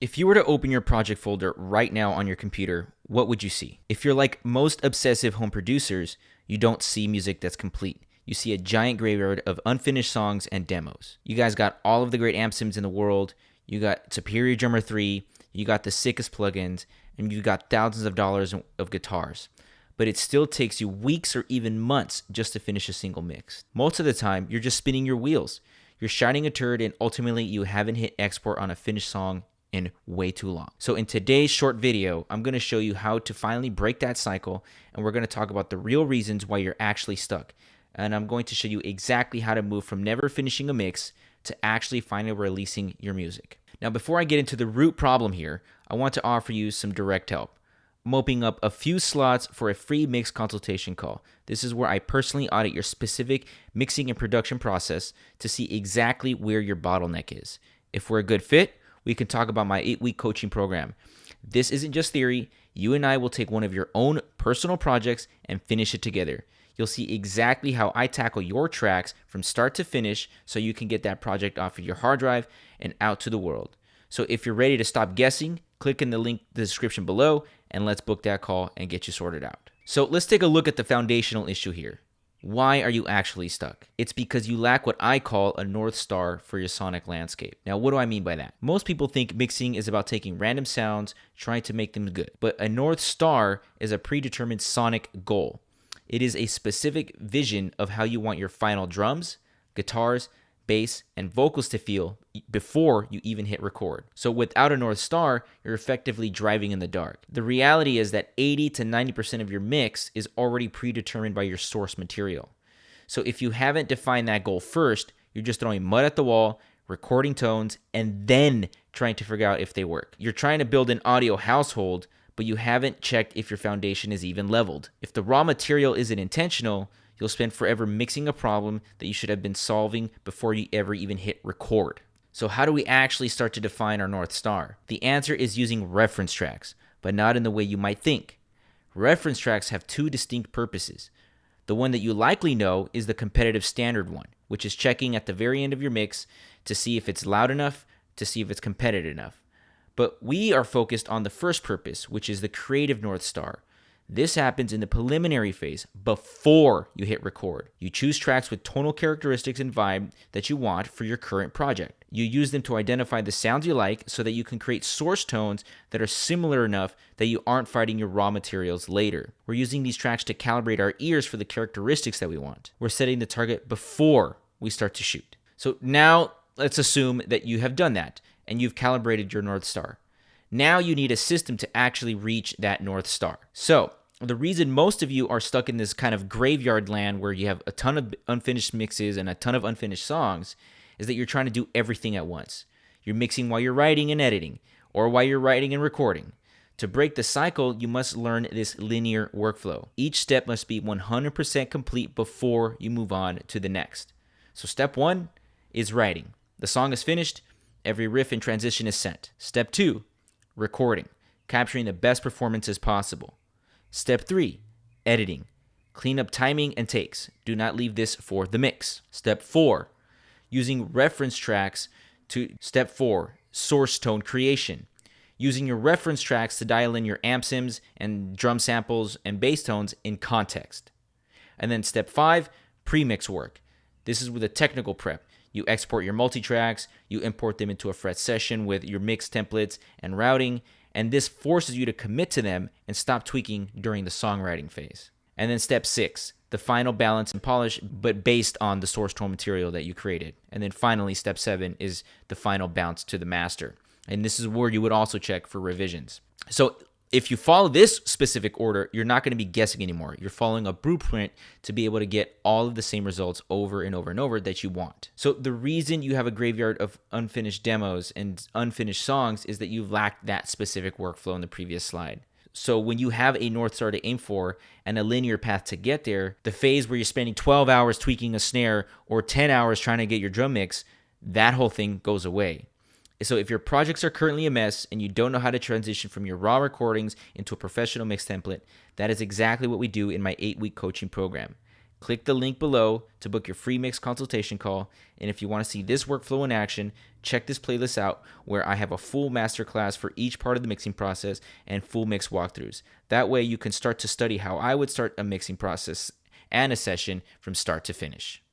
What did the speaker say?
If you were to open your project folder right now on your computer, what would you see? If you're like most obsessive home producers, you don't see music that's complete. You see a giant graveyard of unfinished songs and demos. You guys got all of the great amp sims in the world. You got Superior Drummer 3. You got the sickest plugins. And you got thousands of dollars of guitars. But it still takes you weeks or even months just to finish a single mix. Most of the time, you're just spinning your wheels. You're shining a turd and ultimately you haven't hit export on a finished song in way too long. So in today's short video, I'm going to show you how to finally break that cycle, and we're going to talk about the real reasons why you're actually stuck. And I'm going to show you exactly how to move from never finishing a mix to actually finally releasing your music. Now, before I get into the root problem here, I want to offer you some direct help. I'm opening up a few slots for a free mix consultation call. This is where I personally audit your specific mixing and production process to see exactly where your bottleneck is. If we're a good fit, we can talk about my 8-week coaching program. This isn't just theory. You and I will take one of your own personal projects and finish it together. You'll see exactly how I tackle your tracks from start to finish so you can get that project off of your hard drive and out to the world. So if you're ready to stop guessing, click in the link in the description below and let's book that call and get you sorted out. So let's take a look at the foundational issue here. Why are you actually stuck? It's because you lack what I call a North Star for your sonic landscape. Now, what do I mean by that? Most people think mixing is about taking random sounds, trying to make them good. But a North Star is a predetermined sonic goal. It is a specific vision of how you want your final drums, guitars, bass, and vocals to feel before you even hit record. So without a North Star, you're effectively driving in the dark. The reality is that 80 to 90% of your mix is already predetermined by your source material. So if you haven't defined that goal first, you're just throwing mud at the wall, recording tones, and then trying to figure out if they work. You're trying to build an audio household, but you haven't checked if your foundation is even leveled. If the raw material isn't intentional, you'll spend forever mixing a problem that you should have been solving before you ever even hit record. So how do we actually start to define our North Star? The answer is using reference tracks, but not in the way you might think. Reference tracks have two distinct purposes. The one that you likely know is the competitive standard one, which is checking at the very end of your mix to see if it's loud enough, to see if it's competitive enough. But we are focused on the first purpose, which is the creative North Star. This happens in the preliminary phase before you hit record. You choose tracks with tonal characteristics and vibe that you want for your current project. You use them to identify the sounds you like so that you can create source tones that are similar enough that you aren't fighting your raw materials later. We're using these tracks to calibrate our ears for the characteristics that we want. We're setting the target before we start to shoot. So now let's assume that you have done that and you've calibrated your North Star. Now you need a system to actually reach that North Star. So the reason most of you are stuck in this kind of graveyard land where you have a ton of unfinished mixes and a ton of unfinished songs is that you're trying to do everything at once. You're mixing while you're writing and editing, or while you're writing and recording. To break the cycle, you must learn this linear workflow. Each step must be 100% complete before you move on to the next. So step 1 is writing. The song is finished, every riff and transition is sent. Step 2, recording, capturing the best performances possible. Step 3, editing. Clean up timing and takes. Do not leave this for the mix. Step 4, using reference tracks to Step 4, source tone creation. Using your reference tracks to dial in your amp sims and drum samples and bass tones in context. And then Step 5, pre-mix work. This is with a technical prep. You export your multi-tracks, you import them into a fret session with your mix templates and routing, and this forces you to commit to them and stop tweaking during the songwriting phase. And then Step 6, the final balance and polish, but based on the source tone material that you created. And then finally, Step 7 is the final bounce to the master. And this is where you would also check for revisions. So if you follow this specific order, you're not going to be guessing anymore. You're following a blueprint to be able to get all of the same results over and over and over that you want. So the reason you have a graveyard of unfinished demos and unfinished songs is that you lacked that specific workflow in the previous slide. So when you have a North Star to aim for and a linear path to get there, the phase where you're spending 12 hours tweaking a snare or 10 hours trying to get your drum mix, that whole thing goes away. So if your projects are currently a mess and you don't know how to transition from your raw recordings into a professional mix template, that is exactly what we do in my 8-week coaching program. Click the link below to book your free mix consultation call. And if you want to see this workflow in action, check this playlist out where I have a full masterclass for each part of the mixing process and full mix walkthroughs. That way you can start to study how I would start a mixing process and a session from start to finish.